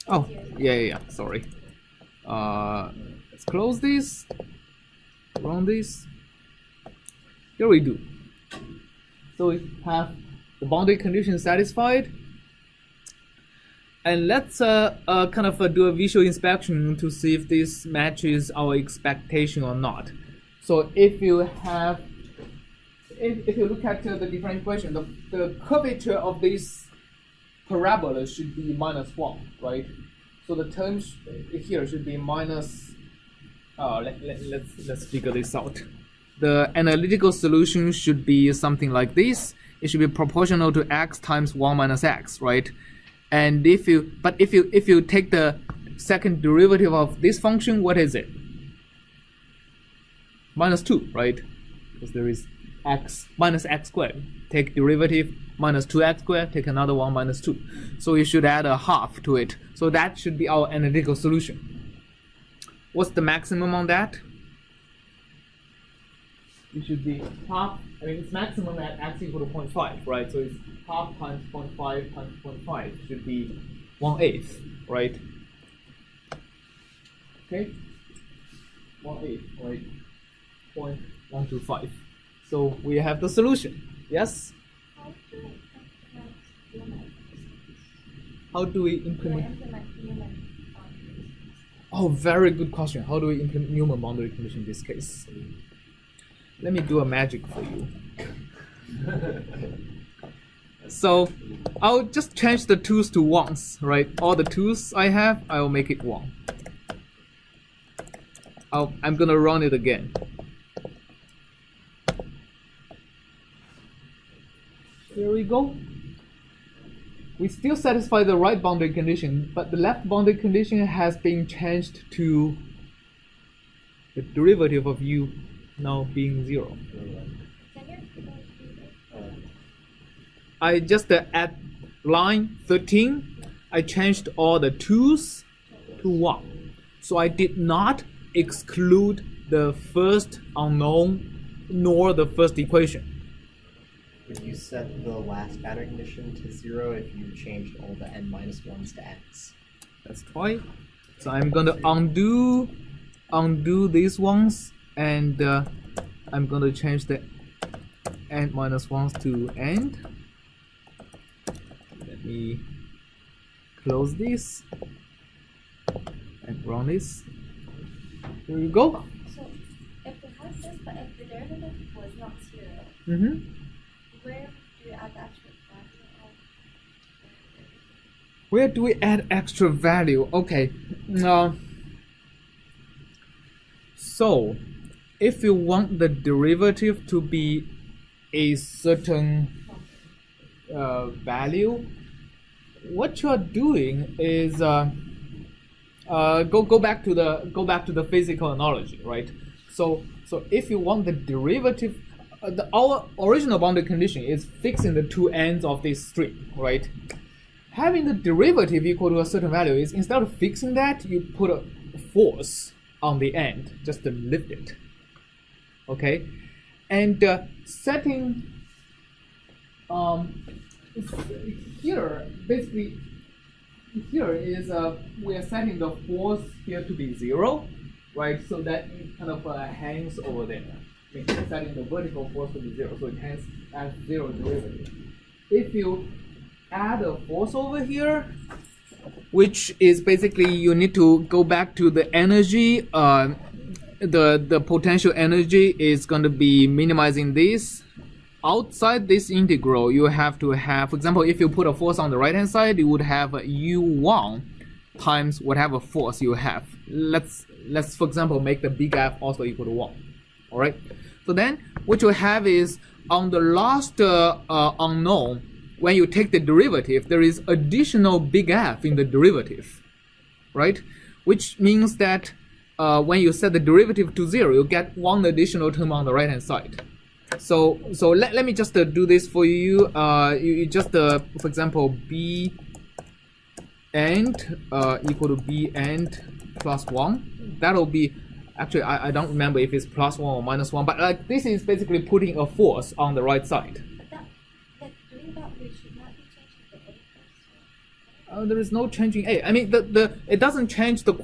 Oh, yeah. Sorry. Let's close this. Run this. Here we do. So we have the boundary condition satisfied. And let's kind of do a visual inspection to see if this matches our expectation or not. So if you have, if you look at the different equation, the curvature of this parabola should be -1, right? So the terms here should be minus. Let's figure this out. The analytical solution should be something like this. It should be proportional to x times 1 minus x, right? And if you take the second derivative of this function, what is it? -2, right? Because there is x minus x squared. Take derivative minus 2x squared, take another one minus 2. So you should add a half to it. So that should be our analytical solution. What's the maximum on that? It should be half. I mean, it's maximum at x equal to 0.5, right? So it's half times 0.5 times 0.5 should be 1/8, right? Okay, 1/8, right? 0.125. So we have the solution. Yes. How do we implement? Oh, very good question. How do we implement Newman boundary condition in this case? Let me do a magic for you. So I'll just change the 2's to 1's, right? All the 2's I have, I will make it 1. I'm gonna run it again. Here we go. We still satisfy the right boundary condition, but the left boundary condition has been changed to the derivative of u now being 0. I just at line 13, I changed all the 2's to 1. So I did not exclude the first unknown nor the first equation. Would you set the last boundary condition to 0 if you changed all the n-1s to x? That's right. So I'm going to undo these ones, and I'm going to change the n-1s to end. Let me close this and run this. Here you go. So if we have this, but if the derivative was not 0, where do you add the extra value? Where do we add extra value? Okay. So if you want the derivative to be a certain value, what you are doing is go back to the physical analogy, right? So if you want the derivative, our original boundary condition is fixing the two ends of this string, right? Having the derivative equal to a certain value is, instead of fixing that, you put a force on the end just to lift it. Okay, and setting here, basically here is we are setting the force here to be 0, right? So that it kind of hangs over there. I mean, setting the vertical force to be 0, so it hangs as 0 derivative. If you add a force over here, which is basically you need to go back to the energy, the potential energy is going to be minimizing this. Outside this integral, you have to have, for example, if you put a force on the right hand side, you would have u1 times whatever force you have. Let's for example make the big F also equal to 1. All right. So then what you have is on the last unknown, when you take the derivative, there is additional big F in the derivative, right? Which means that when you set the derivative to 0, you get one additional term on the right hand side. So let me just do this for you. You just for example b end equal to b end plus 1. That'll be, actually I don't remember if it's plus 1 or minus 1, but like this is basically putting a force on the right side. But doing that, we should not be changing the There is no change in A. I mean, it doesn't change the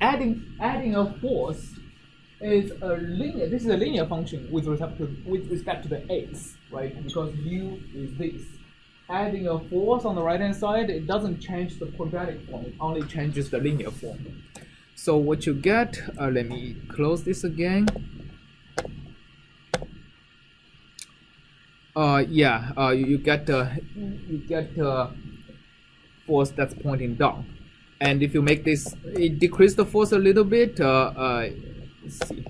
adding a force is a linear. This is a linear function with respect to the A's, right? Because U is this. Adding a force on the right hand side, it doesn't change the quadratic form. It only changes the linear form. So what you get? Let me close this again. You get force that's pointing down, and if you make this, it decrease the force a little bit. Let's see.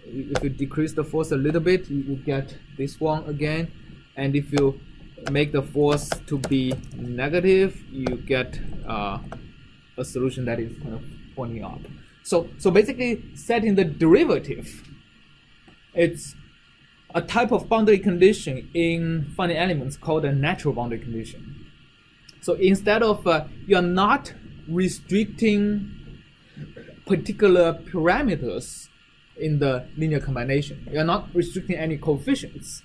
If you decrease the force a little bit, you get this one again, and if you make the force to be negative, you get a solution that is kind of pointing up. So basically, setting the derivative, it's a type of boundary condition in finite elements called a natural boundary condition. So instead of you're not restricting particular parameters in the linear combination, you're not restricting any coefficients,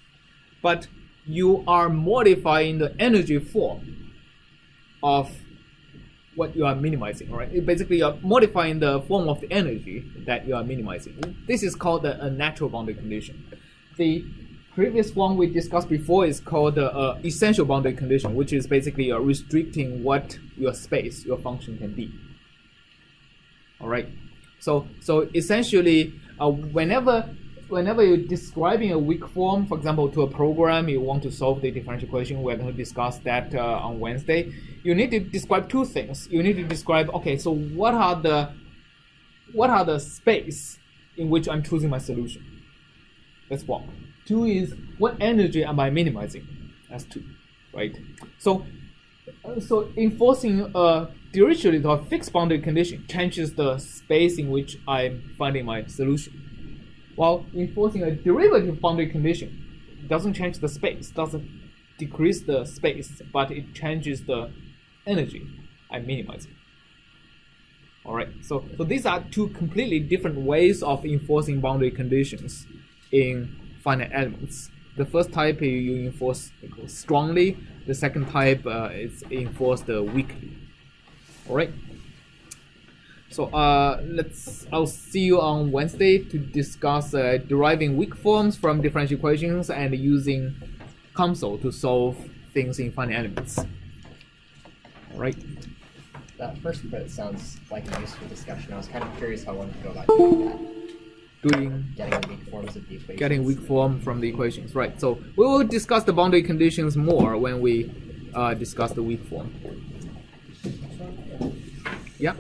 but you are modifying the energy form of what you are minimizing, right? Basically, you're modifying the form of the energy that you are minimizing. This is called a natural boundary condition. The previous one we discussed before is called the essential boundary condition, which is basically restricting what your space, your function can be. All right. So essentially, whenever you're describing a weak form, for example, to a program, you want to solve the differential equation. We're going to discuss that on Wednesday. You need to describe two things. You need to describe, okay, so what are the space in which I'm choosing my solution? That's one. Two is what energy am I minimizing? That's two, right? So enforcing a dirichlet or fixed boundary condition changes the space in which I'm finding my solution. While enforcing a derivative boundary condition doesn't change the space, doesn't decrease the space, but it changes the energy I'm minimizing. All right. So these are two completely different ways of enforcing boundary conditions in finite elements. The first type you enforce strongly. The second type is enforced weakly. All right. So I'll see you on Wednesday to discuss deriving weak forms from differential equations and using COMSOL to solve things in finite elements. All right. That first bit sounds like a useful discussion. I was kind of curious how one could go about doing that. Getting weak forms of the equations. Getting weak form from the equations, right. So we will discuss the boundary conditions more when we discuss the weak form. Yeah.